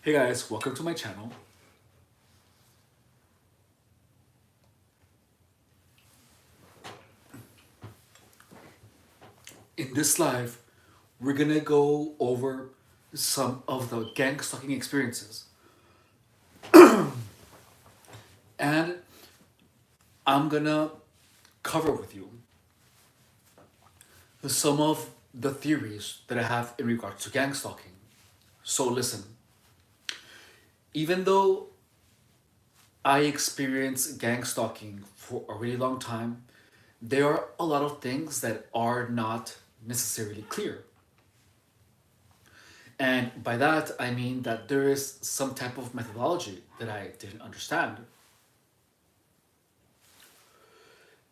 Hey guys, welcome to my channel. In this live, we're gonna go over some of the gang stalking experiences. And I'm gonna cover with you some of the theories that I have in regards to gang stalking. So listen, even though I experienced gang stalking for a really long time, there are a lot of things that are not necessarily clear. And by that, I mean that there is some type of methodology that I didn't understand.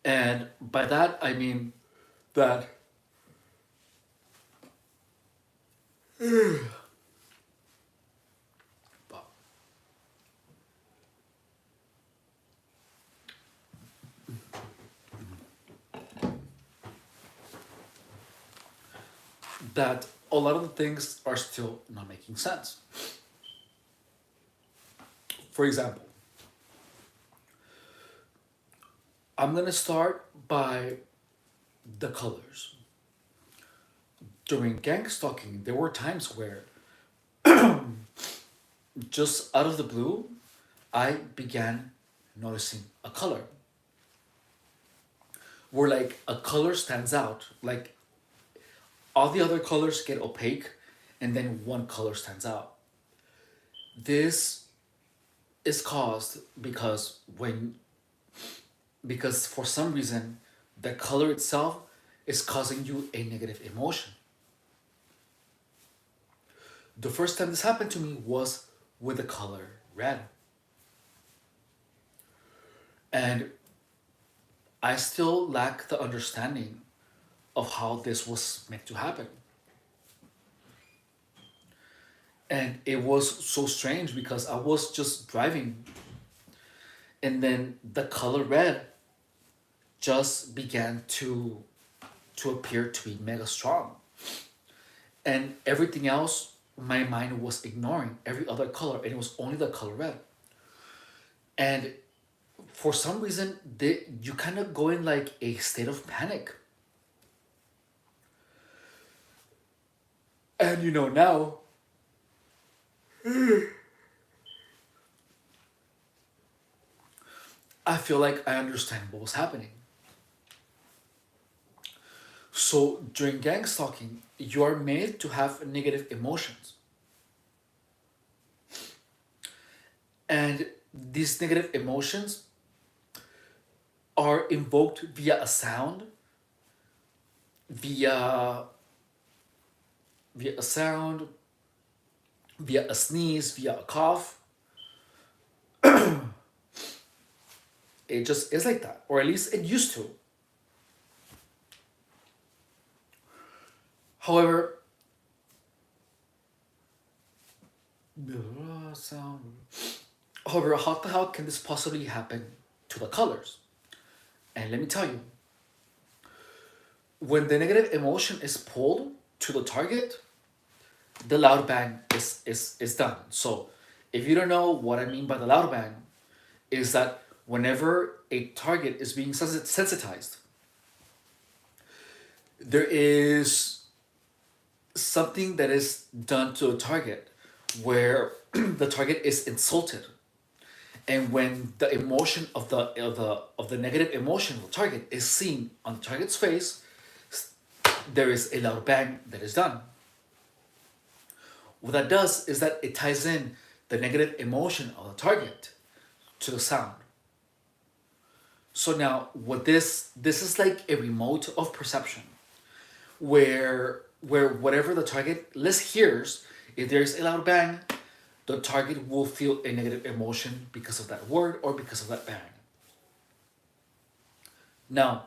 And by that, I mean that that a lot of the things are still not making sense. For example, I'm gonna start by the colors. During gang stalking, there were times where just out of the blue, I began noticing a color. Where like a color stands out, like all the other colors get opaque and then one color stands out. This is caused because for some reason the color itself is causing you a negative emotion. The first time this happened to me was with the color red. And I still lack the understanding of how this was meant to happen. And it was so strange because I was just driving and then the color red just began to appear to be mega strong. And everything else my mind was ignoring, every other color, and it was only the color red. And for some reason you kind of go in like a state of panic. And now I feel like I understand what was happening. So during gang stalking, you are made to have negative emotions. And these negative emotions are invoked via a sound, via via a sound, via a sneeze, via a cough. It just is like that, or at least it used to. However, sound. However, how the hell can this possibly happen to the colors? And let me tell you, when the negative emotion is pulled to the target, the loud bang is done. So, if you don't know what I mean by the loud bang, is that whenever a target is being sensitized, there is something that is done to a target where the target is insulted, and when the emotion of the negative emotion of the target is seen on the target's face, there is a loud bang that is done. What that does is that it ties in the negative emotion of the target to the sound. So now what this is like a remote of perception where whatever the target list hears, if there's a loud bang, the target will feel a negative emotion because of that word or because of that bang. Now,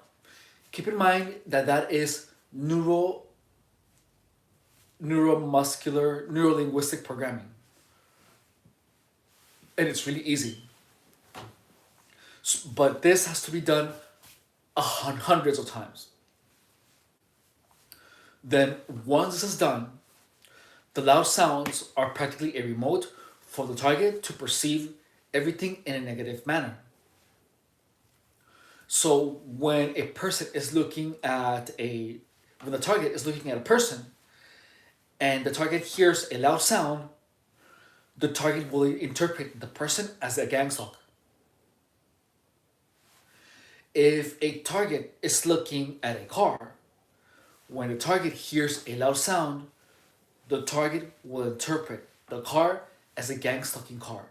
keep in mind that that is neuromuscular, neurolinguistic programming. And it's really easy. But this has to be done hundreds of times. Then once this is done, the loud sounds are practically a remote for the target to perceive everything in a negative manner. So when a person is looking at a when the target is looking at a person and the target hears a loud sound, the target will interpret the person as a gang stalker. If a target is looking at a car, when the target hears a loud sound, the target will interpret the car as a gang stalking car.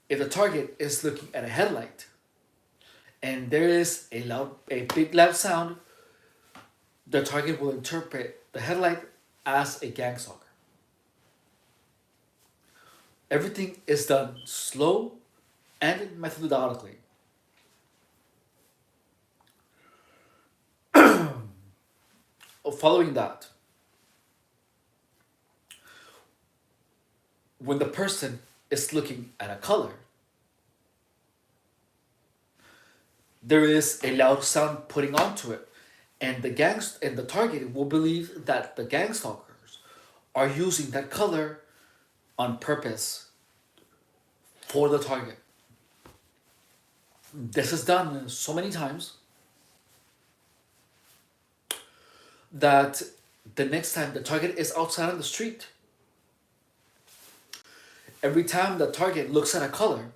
If the target is looking at a headlight and there is a big loud sound, the target will interpret the headlight as a gang stalker. Everything is done slow and methodologically. Following that, when the person is looking at a color, there is a loud sound putting onto it, and the target will believe that the gang stalkers are using that color on purpose for the target. This is done so many times that the next time the target is outside on the street, every time the target looks at a color,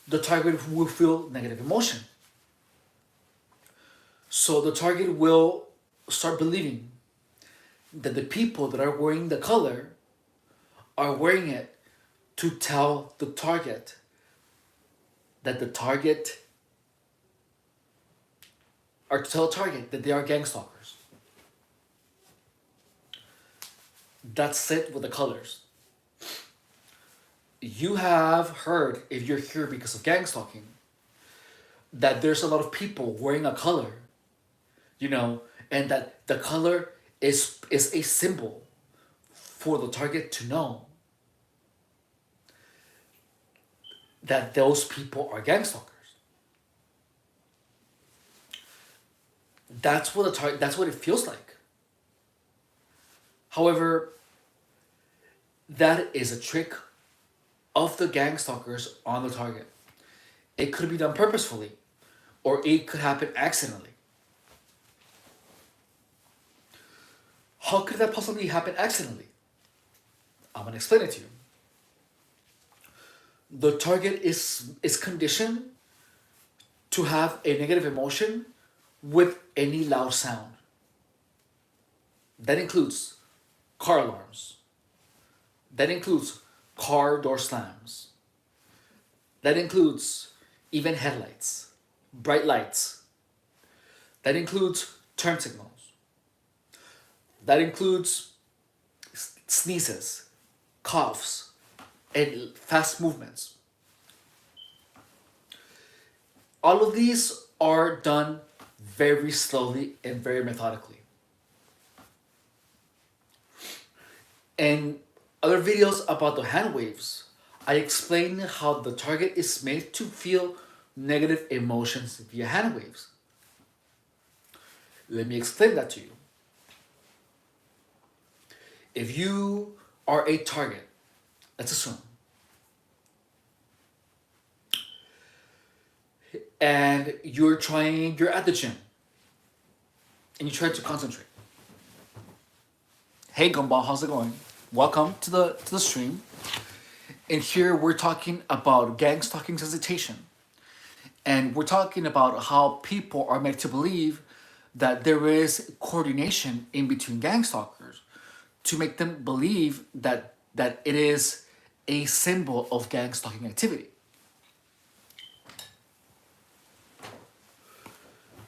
the target will feel negative emotion. So the target will start believing that the people that are wearing the color are wearing it to tell the target that they are gang stalkers. That's it with the colors. You have heard, if you're here because of gang stalking, that there's a lot of people wearing a color, and that the color is a symbol for the target to know that those people are gang stalkers. That's what it feels like. However, that is a trick of the gang stalkers on the target. It could be done purposefully, or it could happen accidentally. How could that possibly happen accidentally? I'm going to explain it to you. The target is conditioned to have a negative emotion with any loud sound. That includes car alarms. That includes car door slams. That includes even headlights, bright lights. That includes turn signals. That includes sneezes, coughs, and fast movements. All of these are done very slowly and very methodically. In other videos about the hand waves, I explain how the target is made to feel negative emotions via hand waves. Let me explain that to you. If you are a target, let's assume, and you're at the gym, and you try to concentrate. Hey Gumball, how's it going? Welcome to the stream. And here we're talking about gang stalking sensitization. And we're talking about how people are made to believe that there is coordination in between gang stalkers to make them believe that it is a symbol of gang stalking activity.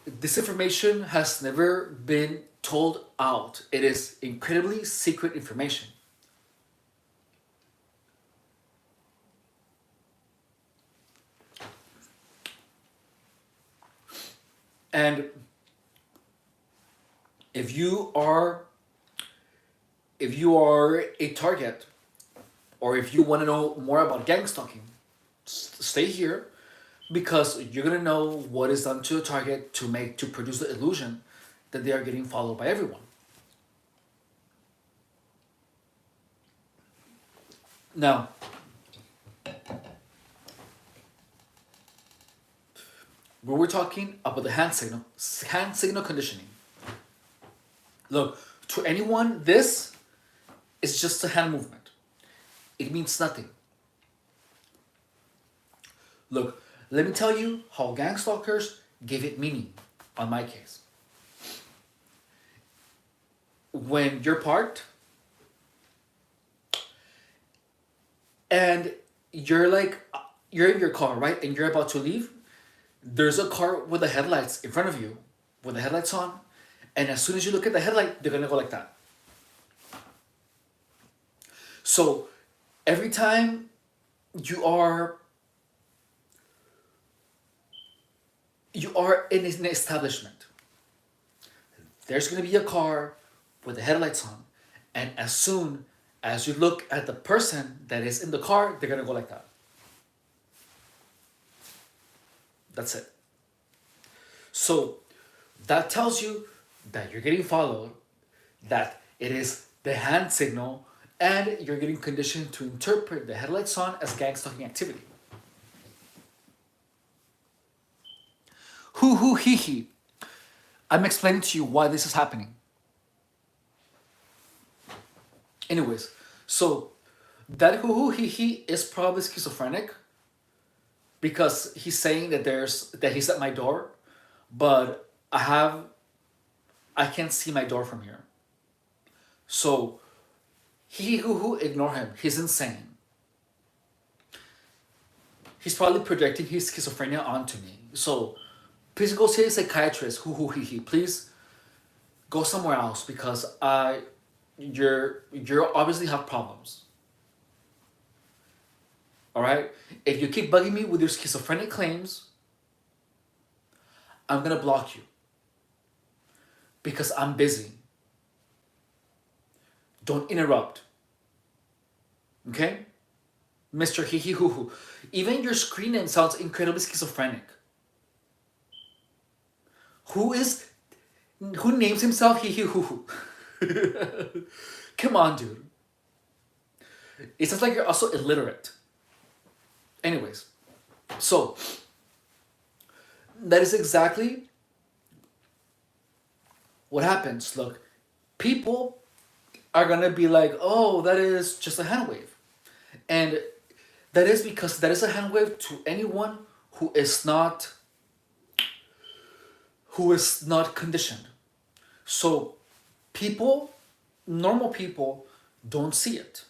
This information has never been told out. It is incredibly secret information. And if you are a target, or if you want to know more about gang stalking, stay here, because you're gonna know what is done to a target to produce the illusion that they are getting followed by everyone. Now, we were talking about the hand signal conditioning. Look, to anyone, this is just a hand movement. It means nothing. Look, let me tell you how gangstalkers gave it meaning on my case. When you're parked and you're in your car, right? And you're about to leave, there's a car with the headlights in front of you, with the headlights on, and as soon as you look at the headlight, they're gonna go like that. So every time you are in an establishment, there's gonna be a car with the headlights on, and as soon as you look at the person that is in the car, they're gonna go like that. That's it. So that tells you that you're getting followed, that it is the hand signal, and you're getting conditioned to interpret the headlights on as gang stalking activity. Hoo hee hee. I'm explaining to you why this is happening. Anyways, so that hoo hee hee is probably schizophrenic because he's saying that he's at my door, but I can't see my door from here. So he hoo ignore him. He's insane. He's probably projecting his schizophrenia onto me. So please go see a psychiatrist. Hoo hee hee. Please go somewhere else because you're obviously have problems. All right? If you keep bugging me with your schizophrenic claims, I'm going to block you because I'm busy. Don't interrupt. Okay? Mr. Hee Hee Hoo Hoo. Even your screen name sounds incredibly schizophrenic. Who names himself Hee Hee Hoo Hoo? Come on, dude. It sounds like you're also illiterate. Anyways, so that is exactly what happens. Look, people are gonna be like, oh, that is just a hand wave. And that is because that is a hand wave to anyone who is not conditioned. So normal people don't see it.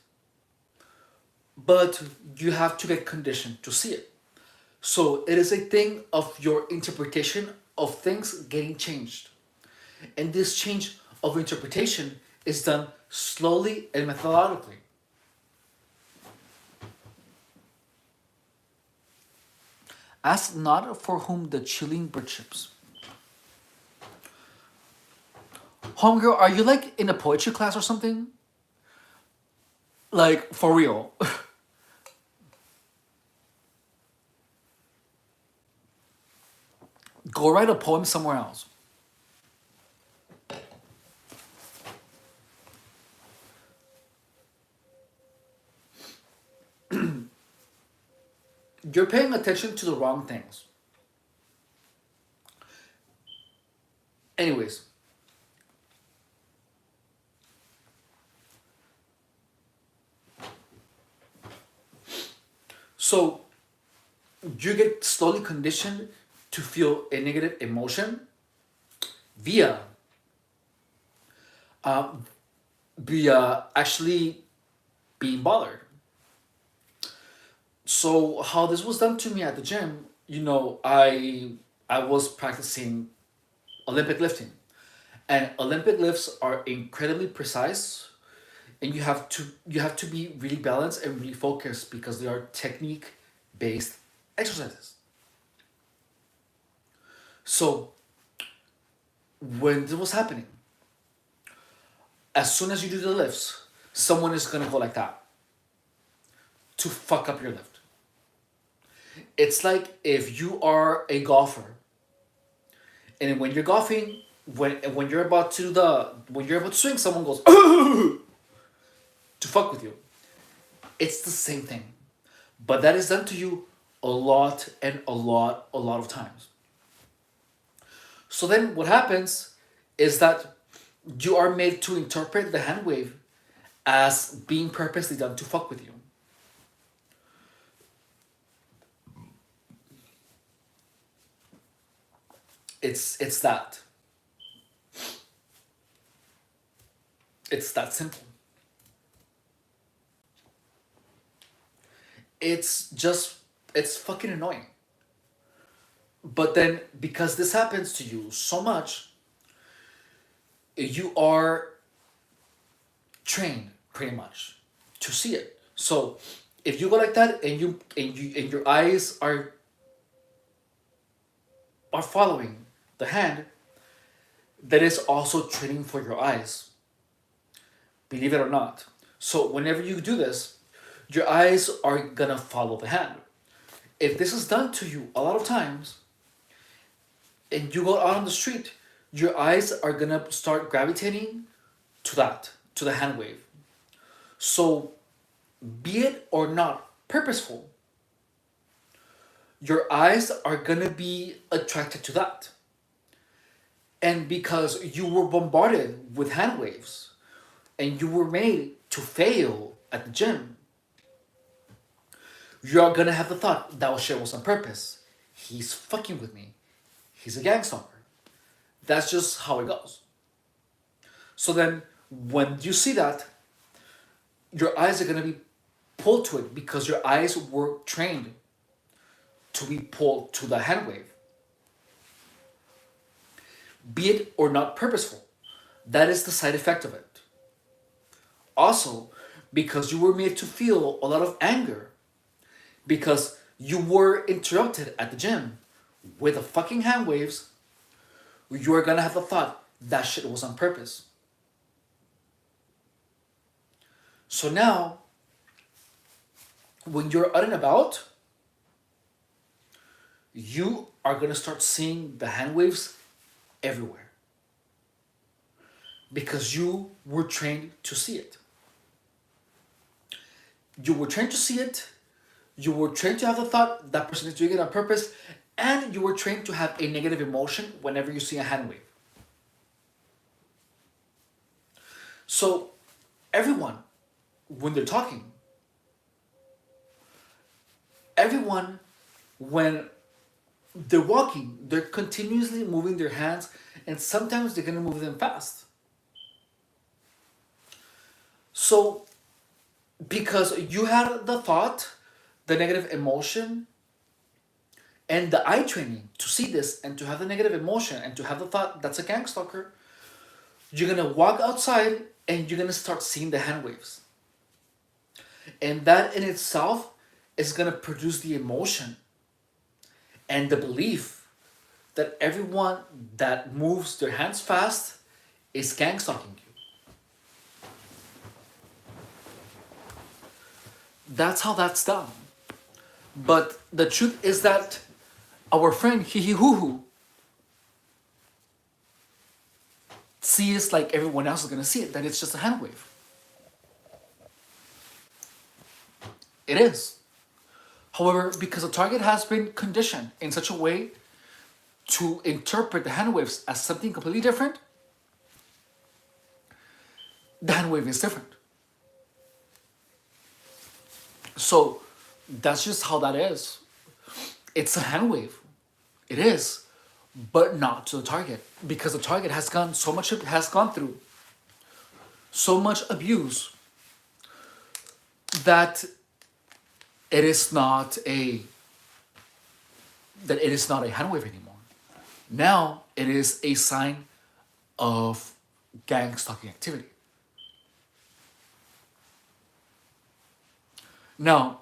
But you have to get conditioned to see it. So it is a thing of your interpretation of things getting changed. And this change of interpretation is done slowly and methodically. Ask not for whom the chilling bird chips. Homegirl, are you like in a poetry class or something? Like, for real. Go write a poem somewhere else. You're paying attention to the wrong things. Anyways. So you get slowly conditioned to feel a negative emotion via actually being bothered. So how this was done to me at the gym, I was practicing Olympic lifting, and Olympic lifts are incredibly precise, and you have to be really balanced and really focused because they are technique based exercises. So when this was happening, as soon as you do the lifts, someone is gonna go like that to fuck up your lift. It's like if you are a golfer, and when you're golfing, when you're about to swing, someone goes to fuck with you. It's the same thing. But that is done to you a lot and a lot of times. So then what happens is that you are made to interpret the hand wave as being purposely done to fuck with you. It's that. It's that simple. It's just it's fucking annoying. But then because this happens to you so much, you are trained pretty much to see it. So if you go like that and your eyes are following the hand, that is also training for your eyes. Believe it or not. So whenever you do this, your eyes are gonna follow the hand. If this is done to you a lot of times, and you go out on the street, your eyes are gonna start gravitating to the hand wave. So, be it or not purposeful, your eyes are gonna be attracted to that. And because you were bombarded with hand waves and you were made to fail at the gym, you're gonna have the thought that shit was on purpose. He's fucking with me. He's a gang stalker. That's just how it goes. So then, when you see that, your eyes are gonna be pulled to it because your eyes were trained to be pulled to the hand wave. Be it or not purposeful, that is the side effect of it. Also, because you were made to feel a lot of anger, because you were interrupted at the gym with the fucking hand waves, you are gonna have the thought that shit was on purpose. So now, when you're out and about, you are gonna start seeing the hand waves everywhere. Because you were trained to see it. You were trained to see it, you were trained to have the thought that person is doing it on purpose, and you were trained to have a negative emotion whenever you see a hand wave. So, everyone, when they're talking, everyone, when they're walking, they're continuously moving their hands, and sometimes they're gonna move them fast. So, because you had the thought, the negative emotion, and the eye training to see this and to have the negative emotion and to have the thought that's a gang stalker, you're gonna walk outside and you're gonna start seeing the hand waves. And that in itself is gonna produce the emotion and the belief that everyone that moves their hands fast is gang stalking you. That's how that's done. But the truth is that our friend Hee Hee Hoo Hoo sees like everyone else is gonna see it, that it's just a hand wave. It is. However, because the target has been conditioned in such a way to interpret the hand waves as something completely different, the hand wave is different. So that's just how that is. It's a hand wave. It is, but not to the target, because the target has gone so much, has gone through so much abuse that it is not a hand wave anymore. Now it is a sign of gang stalking activity. Now,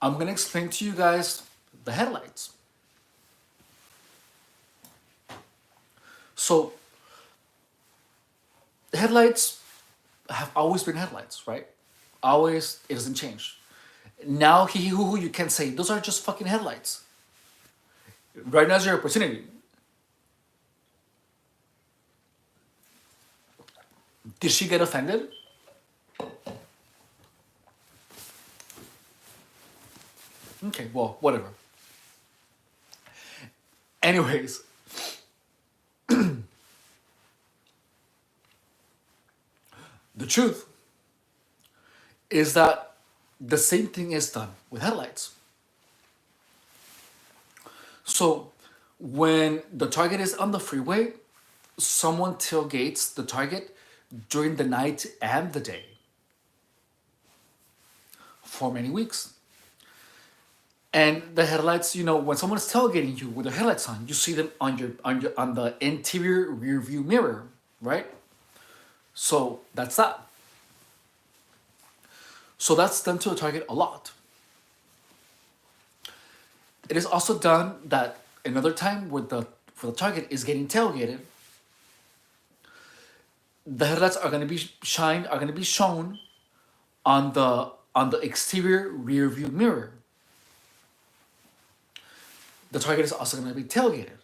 I'm gonna explain to you guys the headlights. So, the headlights have always been headlights, right? Always, it doesn't change. Now, Hee Hee Hoo Hoo, you can say, those are just fucking headlights. Right now's your opportunity. Did she get offended? Okay, well, whatever. Anyways, the truth is that the same thing is done with headlights. So when the target is on the freeway, someone tailgates the target during the night and the day for many weeks. And the headlights, when someone's tailgating you with the headlights on, you see them on the interior rear view mirror, right? So that's that. So that's done to a target a lot. It is also done that another time with the for the target is getting tailgated, the headlights are gonna be shown on the exterior rear view mirror. The target is also gonna be tailgated.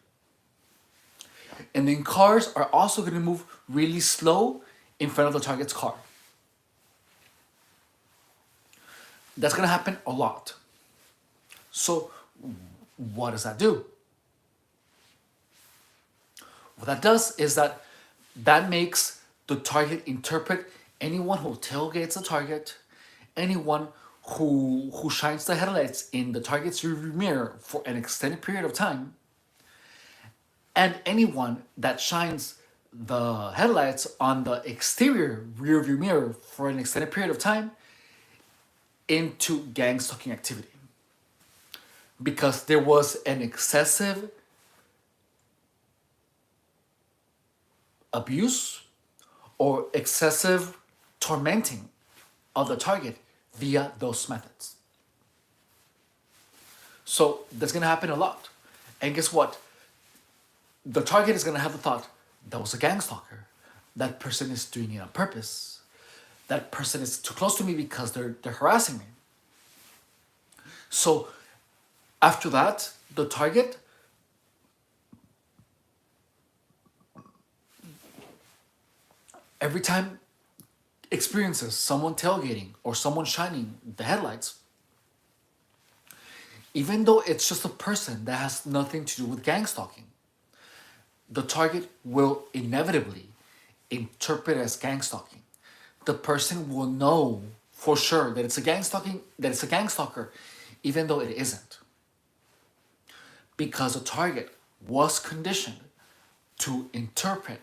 And then cars are also gonna move really slow in front of the target's car. That's gonna happen a lot. So what does that do? What that does is that makes the target interpret anyone who tailgates the target, anyone who shines the headlights in the target's rearview mirror for an extended period of time, and anyone that shines the headlights on the exterior rearview mirror for an extended period of time into gang stalking activity. Because there was an excessive abuse or excessive tormenting of the target via those methods. So that's gonna happen a lot. And guess what? The target is gonna have the thought, that was a gang stalker. That person is doing it on purpose. That person is too close to me because they're harassing me. So after that, the target every time experiences someone tailgating or someone shining the headlights, even though it's just a person that has nothing to do with gang stalking, the target will inevitably interpret as gang stalking. The person will know for sure that it's a gang stalker, even though it isn't. Because the target was conditioned to interpret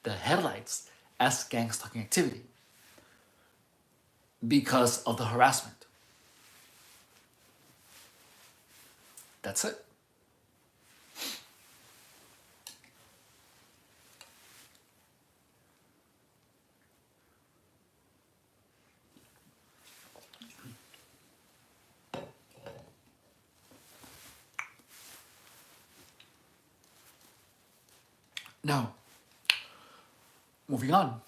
the headlights as gang stalking activity because of the harassment. That's it. Now, moving on.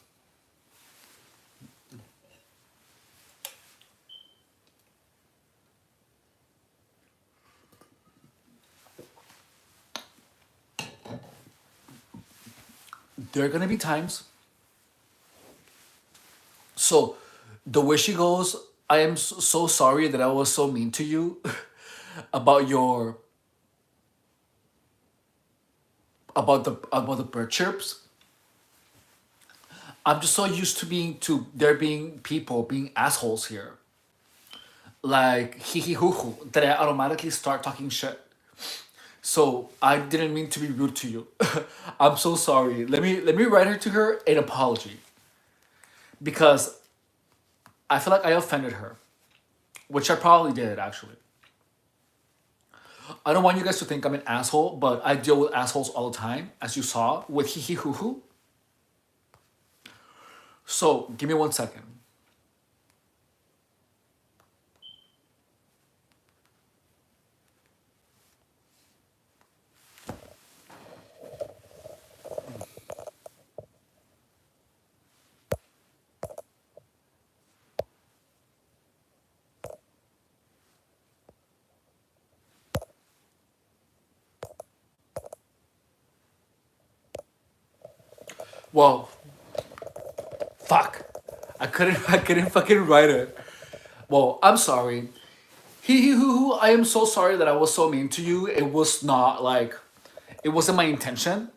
There are going to be times. So, the way she goes, I am so sorry that I was so mean to you about your about the bird chirps. I'm just so used to there being people being assholes here, like hee hee hoo hoo, that I automatically start talking shit. So I didn't mean to be rude to you. I'm so sorry. Let me write her to her an apology because I feel like I offended her, which I probably did actually. I don't want you guys to think I'm an asshole, but I deal with assholes all the time, as you saw with hee hee hoo hoo. So give me 1 second. Well, fuck. I couldn't I couldn't fucking write it. Well, I'm sorry. Hee hoo hoo, I am so sorry that I was so mean to you. It was not like, it wasn't my intention.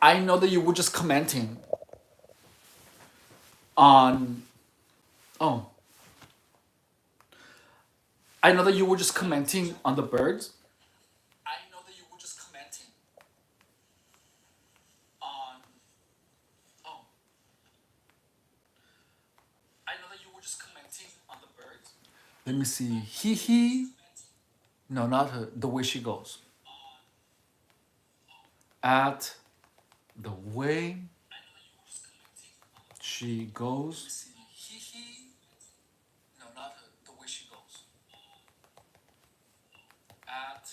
I know that you were just commenting on, oh, I know that you were just commenting on the birds. I know that you were just commenting on, oh, I know that you were just commenting on the birds. Let me see. Hee hee. No, not her. The way she goes. At the way she goes. Hee hee. No, not her. The way she goes. At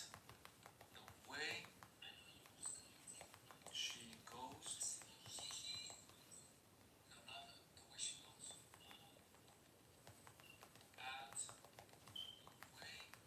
the way she goes. Hee hee. No, not her. The way she goes. At the way she goes.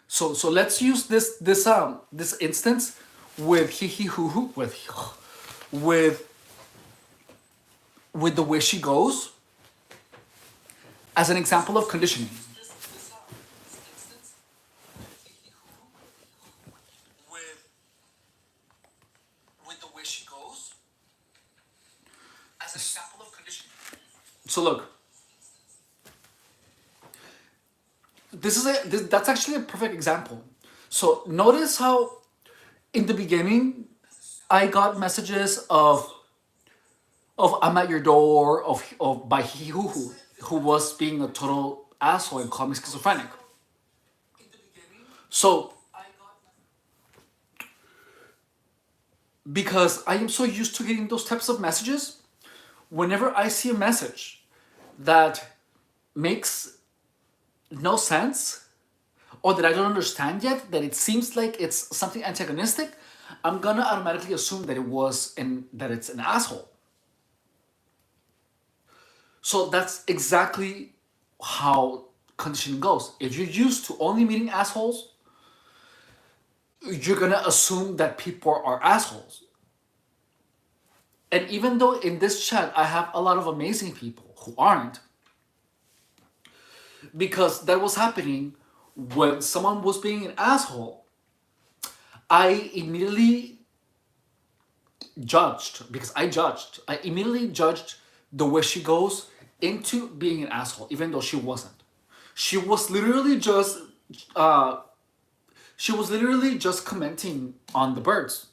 So, so let's use this instance with hee hee hoo hoo with with the way she goes as an example of conditioning. With with the way she goes as an example of conditioning. So look, that's actually a perfect example. So notice how in the beginning I got messages of I'm at your door of by he who was being a total asshole and called me schizophrenic. So because I am so used to getting those types of messages, whenever I see a message that makes no sense or that I don't understand yet, that it seems like it's something antagonistic, I'm gonna automatically assume that that it's an asshole. So that's exactly how conditioning goes. If you're used to only meeting assholes, you're gonna assume that people are assholes. And even though in this chat I have a lot of amazing people who aren't, because that was happening when someone was being an asshole, I immediately judged, because I immediately judged the way she goes into being an asshole, even though she wasn't. She was literally just uh, commenting on the birds.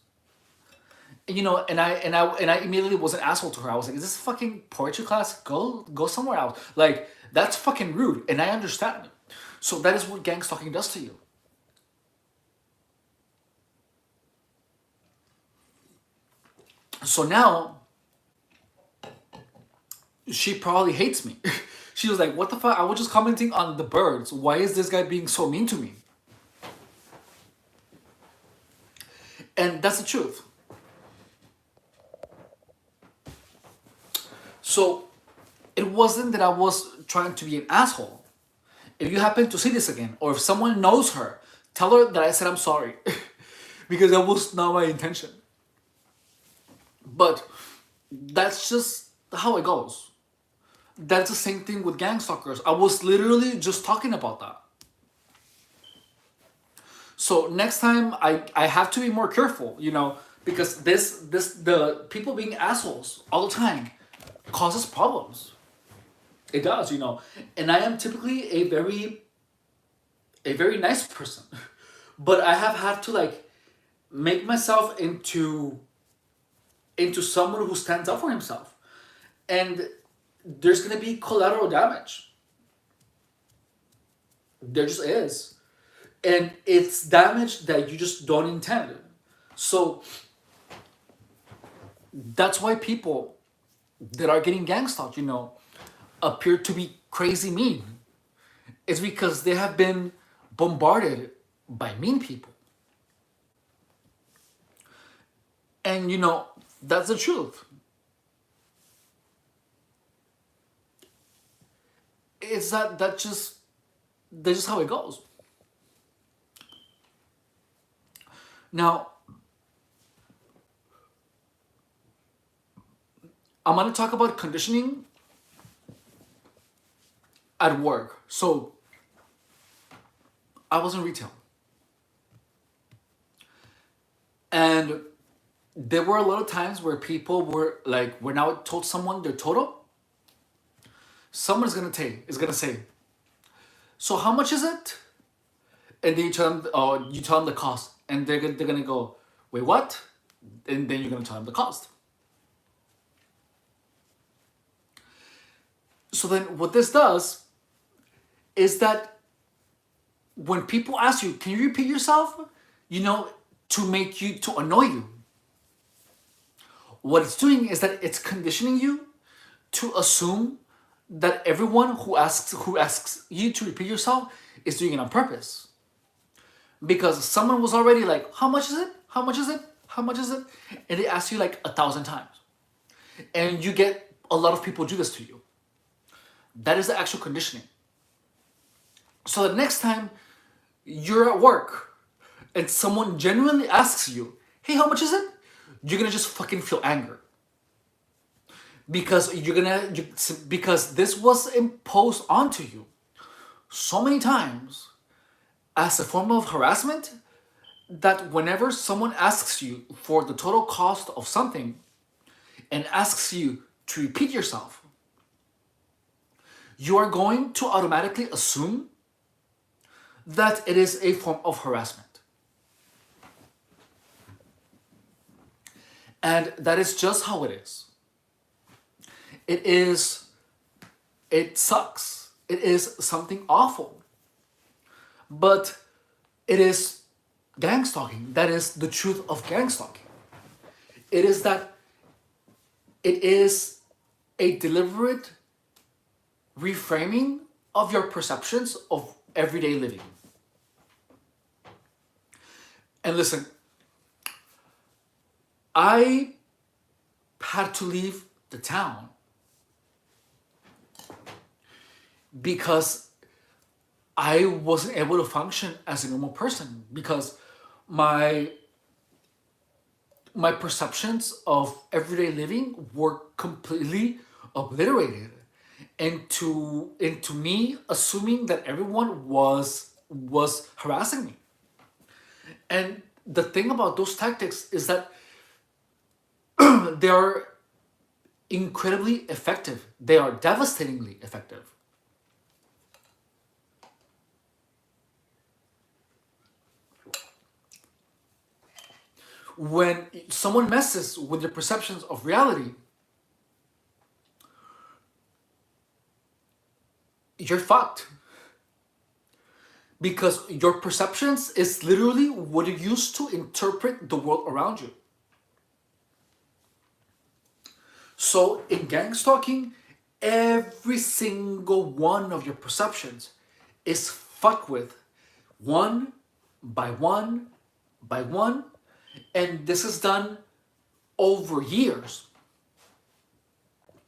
And I immediately was an asshole to her. I was like, "Is this a fucking poetry class? Go somewhere else." Like, that's fucking rude, and I understand. So that is what gangstalking does to you. So now she probably hates me. She was like, "What the fuck? I was just commenting on the birds. Why is this guy being so mean to me?" And that's the truth. So it wasn't that I was trying to be an asshole. If you happen to see this again, or if someone knows her, tell her that I said I'm sorry. Because that was not my intention. But that's just how it goes. That's the same thing with gang stalkers. I was literally just talking about that. So next time I have to be more careful, because the people being assholes all the time causes problems. It does, And I am typically a very nice person. But I have had to like make myself into someone who stands up for himself. And there's gonna be collateral damage. There just is. And it's damage that you just don't intend. So that's why people that are getting gang stalked, appear to be crazy mean. It's because they have been bombarded by mean people. And that's the truth. it's that's just how it goes. Now, I'm gonna talk about conditioning at work. So I was in retail, and there were a lot of times where people were like, when I told someone their total, someone's gonna say, so how much is it? And then you tell them the cost, and they're gonna go, wait, what? And then you're gonna tell them the cost. So then what this does is that when people ask you, can you repeat yourself? To annoy you. What it's doing is that it's conditioning you to assume that everyone who asks you to repeat yourself is doing it on purpose. Because someone was already like, how much is it? How much is it? How much is it? And they ask you like 1,000 times. And you get a lot of people do this to you. That is the actual conditioning. So the next time you're at work and someone genuinely asks you, hey, how much is it? You're gonna just fucking feel anger. Because because this was imposed onto you so many times as a form of harassment, that whenever someone asks you for the total cost of something and asks you to repeat yourself, you are going to automatically assume that it is a form of harassment. And that is just how it is. It sucks. It is something awful. But it is gangstalking. That is the truth of gangstalking. It is that it is a deliberate reframing of your perceptions of everyday living. And listen, I had to leave the town because I wasn't able to function as a normal person, because my perceptions of everyday living were completely obliterated into me assuming that everyone was harassing me. And the thing about those tactics is that they are incredibly effective. They are devastatingly effective. When someone messes with your perceptions of reality, you're fucked. Because your perceptions is literally what you use to interpret the world around you. So in gang stalking, every single one of your perceptions is fucked with one by one by one. And this is done over years.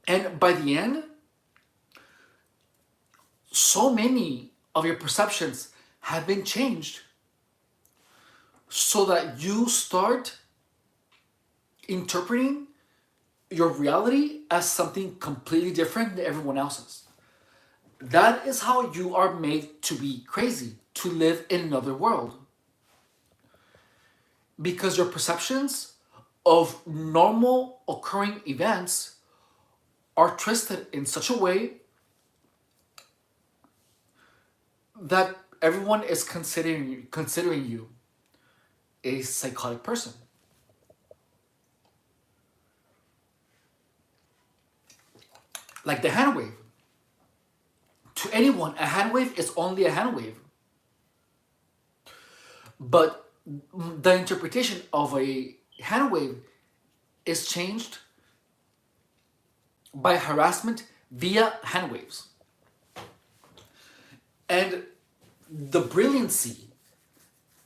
And by the end, so many of your perceptions have been changed so that you start interpreting your reality as something completely different than everyone else's. That is how you are made to be crazy, to live in another world. Because your perceptions of normal occurring events are twisted in such a way that everyone is considering you a psychotic person. Like the hand wave. To anyone, a hand wave is only a hand wave. But the interpretation of a hand wave is changed by harassment via hand waves. And the brilliancy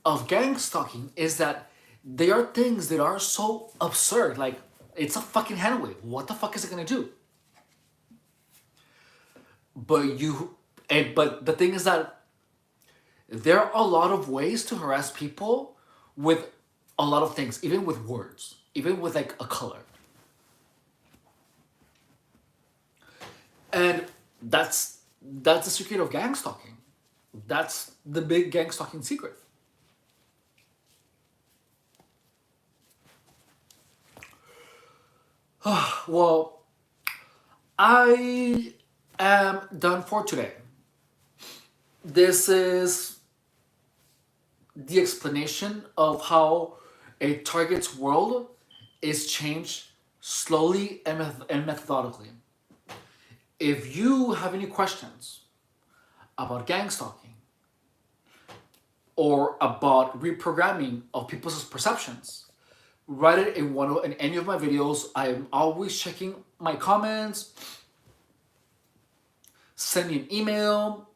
of gang stalking is that they are things that are so absurd. Like, it's a fucking hand wave. What the fuck is it gonna do? But And but the thing is that there are a lot of ways to harass people with a lot of things, even with words, even with like a color. And that's the secret of gang stalking. That's the big gang stalking secret. Well, I am done for today. This is the explanation of how a target's world is changed slowly and, and methodically. If you have any questions about gang stalking or about reprogramming of people's perceptions, write it in in any of my videos. I'm always checking my comments. Send me an email.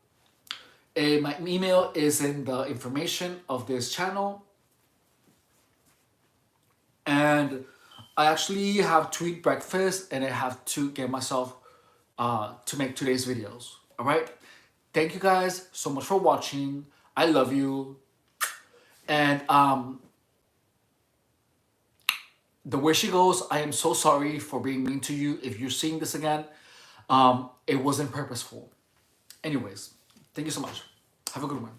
My email is in the information of this channel. And I actually have to eat breakfast and I have to get myself to make today's videos. All right. Thank you guys so much for watching. I love you. And the way she goes, I am so sorry for being mean to you. If you're seeing this again, it wasn't purposeful. Anyways, thank you so much. Have a good one.